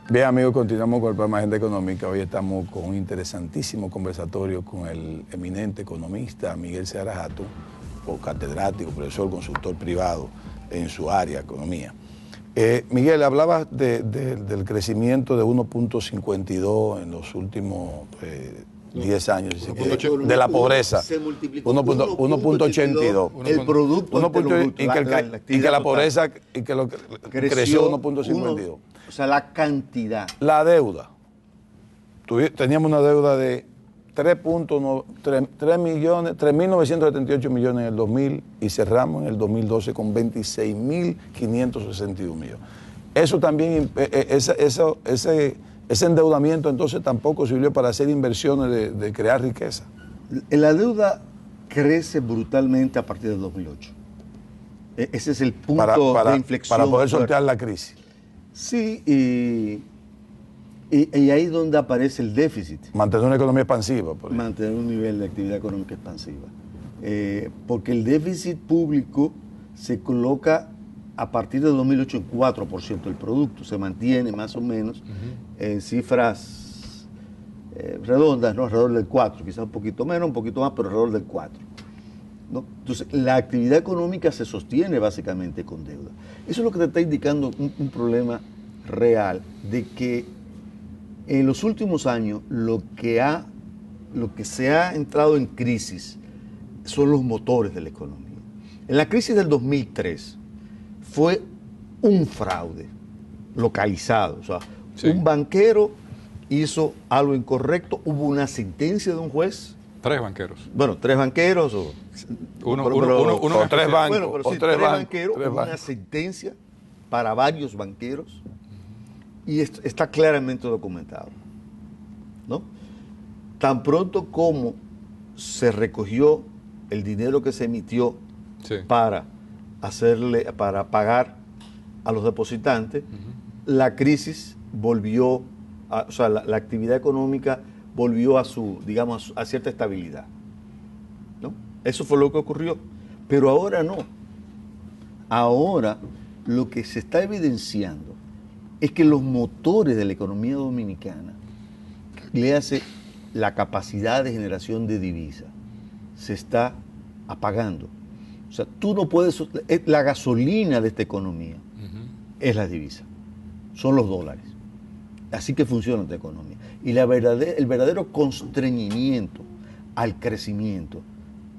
Bien, amigos, continuamos con el programa Agenda Económica. Hoy estamos con un interesantísimo conversatorio con el eminente economista Miguel Seara Hatton, catedrático, profesor, consultor privado en su área, economía. Miguel, hablabas del crecimiento de 1.52 en los últimos 10 años, de la pobreza. Se multiplicó 1.82. El producto y que la pobreza creció 1.52. O sea, la cantidad. La deuda. Teníamos una deuda de 3.978 millones en el 2000 y cerramos en el 2012 con 26.561 millones. Eso también, ese endeudamiento entonces tampoco sirvió para hacer inversiones de crear riqueza. La deuda crece brutalmente a partir del 2008. Ese es el punto de inflexión. Para poder sortear la crisis. Sí, y ahí es donde aparece el déficit. Mantener una economía expansiva. Mantener un nivel de actividad económica expansiva. Porque el déficit público se coloca a partir de 2008 en 4% del producto. Se mantiene más o menos en cifras redondas, ¿no? Alrededor del 4%, quizás un poquito menos, un poquito más, pero alrededor del 4%. ¿No? Entonces, la actividad económica se sostiene básicamente con deuda. Eso es lo que te está indicando un problema real de que en los últimos años lo que se ha entrado en crisis son los motores de la economía. En la crisis del 2003 fue un fraude localizado. O sea, sí. Un banquero hizo algo incorrecto, hubo una sentencia de un juez. 3 banqueros. Bueno, 3 banqueros o tres bancos. Bueno, pero sí, 3 banqueros, una sentencia para varios banqueros y esto está claramente documentado, ¿no? Tan pronto como se recogió el dinero que se emitió para pagar a los depositantes, la crisis volvió, o sea, la actividad económica volvió a su, digamos, a cierta estabilidad, ¿no? Eso fue lo que ocurrió. Pero ahora no. Ahora lo que se está evidenciando es que los motores de la economía dominicana, le hace la capacidad de generación de divisas, se está apagando. O sea, tú no puedes, la gasolina de esta economía es la divisa, son los dólares. Así que funciona esta economía. Y el verdadero constreñimiento al crecimiento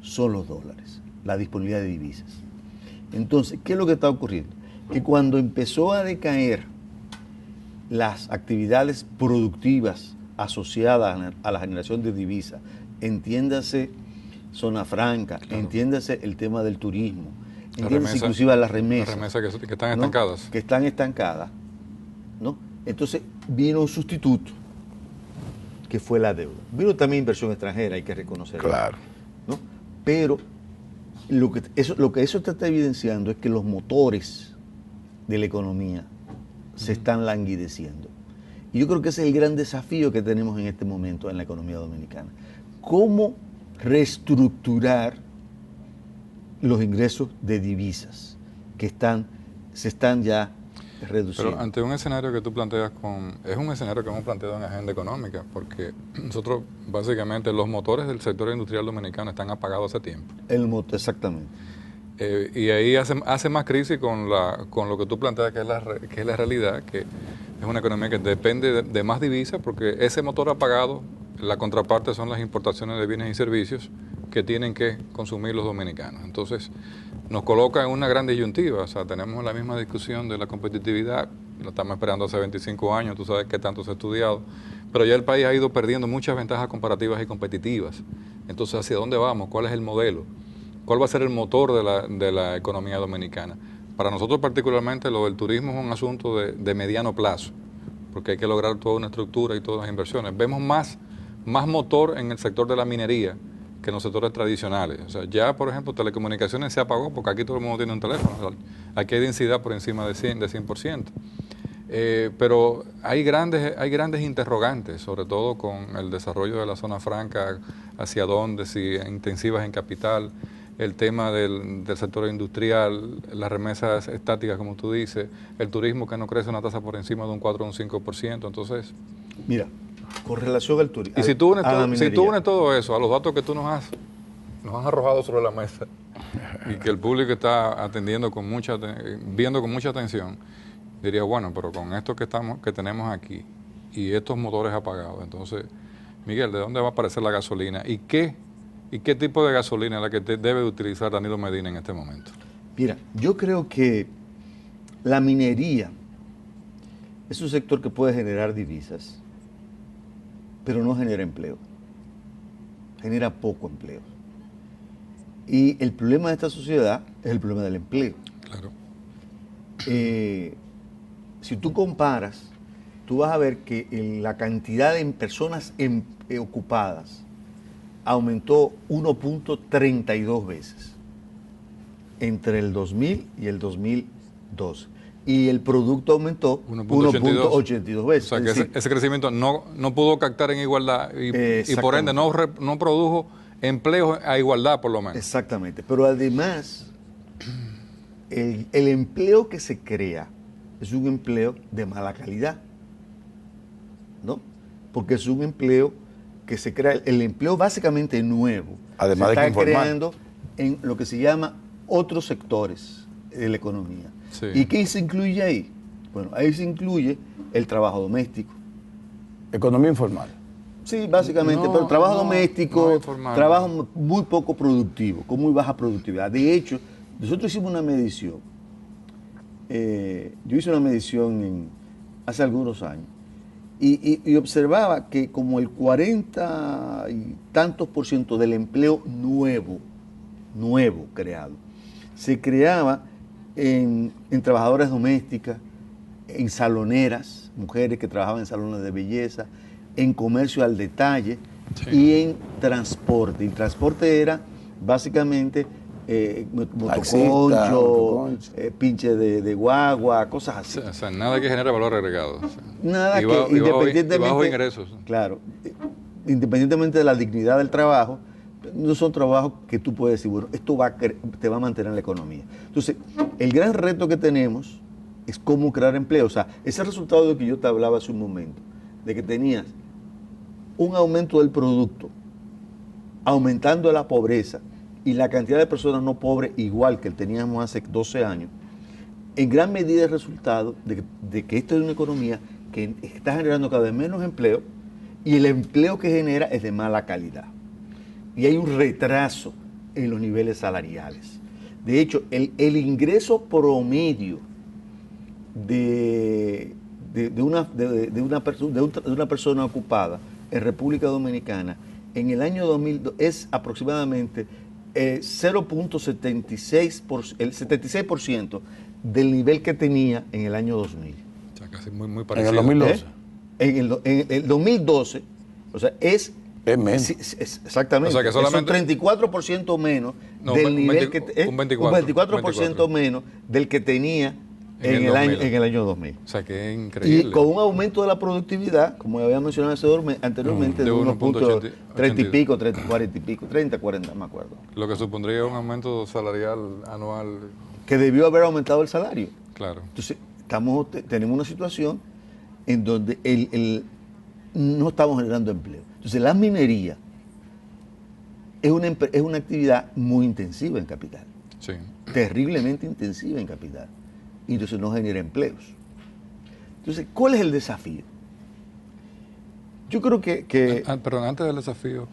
son los dólares, la disponibilidad de divisas. Entonces, ¿qué es lo que está ocurriendo? Que cuando empezó a decaer las actividades productivas asociadas a la generación de divisas, entiéndase zona franca, claro, entiéndase el tema del turismo, entiéndase inclusive las remesas. Las remesas que están estancadas. ¿No? Que están estancadas, ¿no? Entonces vino un sustituto, que fue la deuda. Vino también inversión extranjera, hay que reconocerlo. Claro. ¿No? Pero lo que eso te está evidenciando es que los motores de la economía se están languideciendo. Y yo creo que ese es el gran desafío que tenemos en este momento en la economía dominicana. ¿Cómo reestructurar los ingresos de divisas que se están ya reduciendo? Pero ante un escenario que tú planteas es un escenario que hemos planteado en Agenda Económica, porque nosotros básicamente los motores del sector industrial dominicano están apagados hace tiempo. Exactamente. Y ahí hace más crisis con lo que tú planteas que es la realidad, que es una economía que depende de más divisas, porque ese motor apagado, la contraparte son las importaciones de bienes y servicios que tienen que consumir los dominicanos. Entonces, nos coloca en una gran disyuntiva. O sea, tenemos la misma discusión de la competitividad, la estamos esperando hace 25 años, tú sabes qué tanto se ha estudiado, pero ya el país ha ido perdiendo muchas ventajas comparativas y competitivas. Entonces, ¿hacia dónde vamos? ¿Cuál es el modelo? ¿Cuál va a ser el motor de la economía dominicana? Para nosotros particularmente lo del turismo es un asunto de mediano plazo, porque hay que lograr toda una estructura y todas las inversiones. Vemos más motor en el sector de la minería que en los sectores tradicionales. O sea, ya, por ejemplo, telecomunicaciones se apagó porque aquí todo el mundo tiene un teléfono. O sea, aquí hay densidad por encima de 100%. Pero hay grandes interrogantes, sobre todo con el desarrollo de la zona franca, hacia dónde, si intensivas en capital. el tema del sector industrial, las remesas estáticas, como tú dices, el turismo que no crece una tasa por encima de un 4 o un 5%. Entonces, mira, con relación al turismo. y si tú unes todo eso a los datos que tú nos has arrojado sobre la mesa y que el público está atendiendo viendo con mucha atención, diría, bueno, pero con esto que tenemos aquí y estos motores apagados, entonces, Miguel, ¿de dónde va a aparecer la gasolina? ¿Y qué tipo de gasolina es la que debe utilizar Danilo Medina en este momento? Mira, yo creo que la minería es un sector que puede generar divisas, pero no genera empleo. Genera poco empleo. Y el problema de esta sociedad es el problema del empleo. Claro. Si tú comparas, tú vas a ver que la cantidad de personas ocupadas aumentó 1.32 veces entre el 2000 y el 2012. Y el producto aumentó 1.82 veces. O sea, que ese crecimiento no pudo captar en igualdad y por ende no produjo empleos a igualdad, por lo menos. Exactamente. Pero además, el empleo que se crea es un empleo de mala calidad, ¿no? Porque es un empleo que se crea, el empleo básicamente nuevo, además se de está creando en lo que se llama otros sectores de la economía. Sí. ¿Y qué se incluye ahí? Bueno, ahí se incluye el trabajo doméstico. Economía informal. Sí, básicamente, pero trabajo doméstico, trabajo muy poco productivo, con muy baja productividad. De hecho, nosotros hicimos una medición. Yo hice una medición hace algunos años y observaba que como el 40 y tantos % del empleo nuevo creado, se creaba en trabajadoras domésticas, en saloneras, mujeres que trabajaban en salones de belleza, en comercio al detalle, sí, y en transporte. El transporte era básicamente motoconcho, pinche de guagua, cosas así. O sea, nada que genere valor agregado. O sea, nada que independientemente, bajos ingresos. Claro, independientemente de la dignidad del trabajo, no son trabajos que tú puedes decir, bueno, esto te va a mantener la economía. Entonces, el gran reto que tenemos es cómo crear empleo. O sea, ese resultado de que yo te hablaba hace un momento, de que tenías un aumento del producto, aumentando la pobreza y la cantidad de personas no pobres igual que teníamos hace 12 años, en gran medida es resultado de que esta es una economía que está generando cada vez menos empleo y el empleo que genera es de mala calidad. Y hay un retraso en los niveles salariales. De hecho, el ingreso promedio de una persona ocupada en República Dominicana en el año 2000 es aproximadamente 76% del nivel que tenía en el año 2000. O sea, casi muy parecido. En el 2012. En el 2012, o sea, es menos. Exactamente. O sea, que solamente es un 34% menos del nivel que un 24% menos del que tenía en el año 2000. O sea, que es increíble. Y con un aumento de la productividad, como había mencionado anteriormente, de 1.30 y pico, 40 y pico, 30, 40, me acuerdo. Lo que supondría un aumento salarial anual. Que debió haber aumentado el salario. Claro. Entonces, tenemos una situación en donde no estamos generando empleo. Entonces, la minería es una actividad muy intensiva en capital. Sí. Terriblemente intensiva en capital. Y entonces no genera empleos. Entonces, ¿cuál es el desafío? Yo creo que... Perdón, antes del desafío,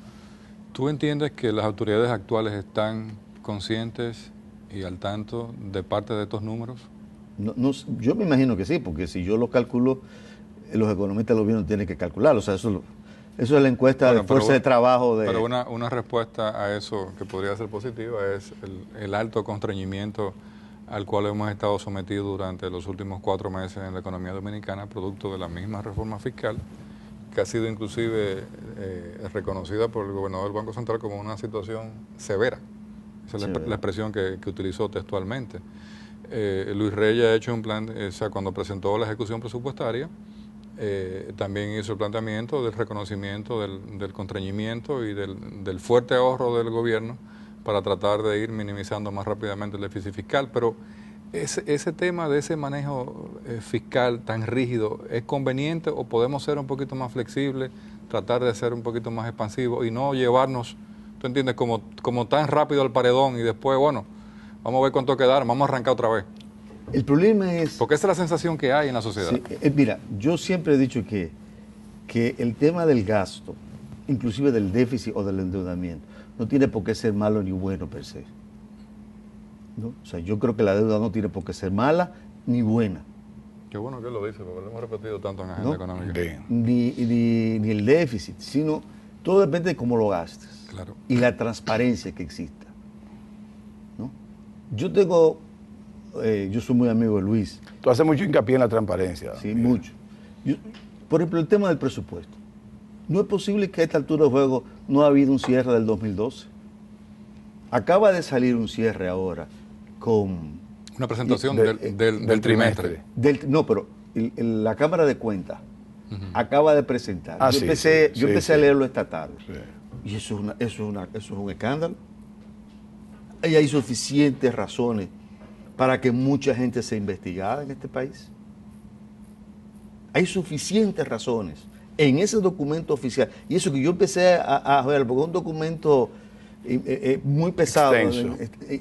¿tú entiendes que las autoridades actuales están conscientes y al tanto de parte de estos números? Yo me imagino que sí, porque si yo lo calculo, los economistas del gobierno tienen que calcularlo. O sea, eso es la encuesta de fuerza de trabajo de... Pero una respuesta a eso que podría ser positiva es el alto constreñimiento al cual hemos estado sometidos durante los últimos 4 meses en la economía dominicana, producto de la misma reforma fiscal, que ha sido inclusive reconocida por el gobernador del Banco Central como una situación severa. Esa es la expresión que utilizó textualmente. Luis Reyes ha hecho un plan, o sea, cuando presentó la ejecución presupuestaria, también hizo el planteamiento del reconocimiento del constreñimiento y del fuerte ahorro del gobierno para tratar de ir minimizando más rápidamente el déficit fiscal. Pero ese tema de ese manejo fiscal tan rígido, ¿es conveniente o podemos ser un poquito más flexibles, tratar de ser un poquito más expansivos y no llevarnos, tú entiendes, como tan rápido al paredón y después, bueno, vamos a ver cuánto quedaron, vamos a arrancar otra vez? El problema es... Porque esa es la sensación que hay en la sociedad. Sí, mira, yo siempre he dicho que el tema del gasto, inclusive del déficit o del endeudamiento, no tiene por qué ser malo ni bueno per se, ¿no? O sea, yo creo que la deuda no tiene por qué ser mala ni buena. Qué bueno que él lo dice, porque lo hemos repetido tanto en la agenda ¿No? económica. Ni el déficit, sino todo depende de cómo lo gastes. Claro. Y la transparencia que exista, ¿no? Yo soy muy amigo de Luis. Tú haces mucho hincapié en la transparencia. Sí, mucho. Por ejemplo, el tema del presupuesto. No es posible que a esta altura de juego no ha habido un cierre del 2012. Acaba de salir un cierre ahora con... Una presentación del trimestre. No, pero la Cámara de Cuentas acaba de presentar. Yo empecé a leerlo esta tarde. Sí. Y eso es un escándalo. Y hay suficientes razones para que mucha gente sea investigada en este país. Hay suficientes razones en ese documento oficial. Y eso que yo empecé a ver, porque es un documento muy pesado.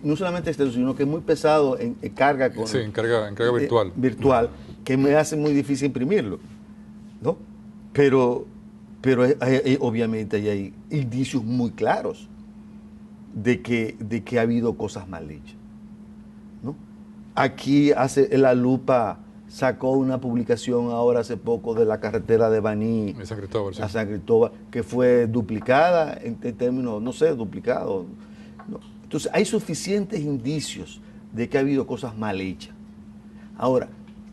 No solamente extenso, sino que es muy pesado en carga. En carga virtual. Virtual, que me hace muy difícil imprimirlo, ¿no? Pero obviamente hay indicios muy claros de que ha habido cosas mal hechas, ¿no? Aquí la Lupa sacó una publicación ahora hace poco de la carretera de Baní San Cristóbal, sí, a San Cristóbal, que fue duplicada en términos, no sé, duplicado. No. Entonces hay suficientes indicios de que ha habido cosas mal hechas. Ahora,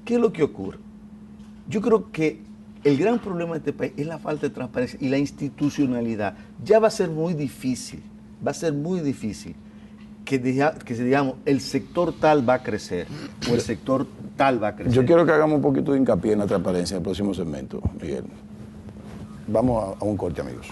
¿qué es lo que ocurre? Yo creo que el gran problema de este país es la falta de transparencia y la institucionalidad. Ya va a ser muy difícil que digamos, el sector tal va a crecer o el sector tal va a crecer. Yo quiero que hagamos un poquito de hincapié en la transparencia en el próximo segmento, Miguel. Vamos a un corte, amigos.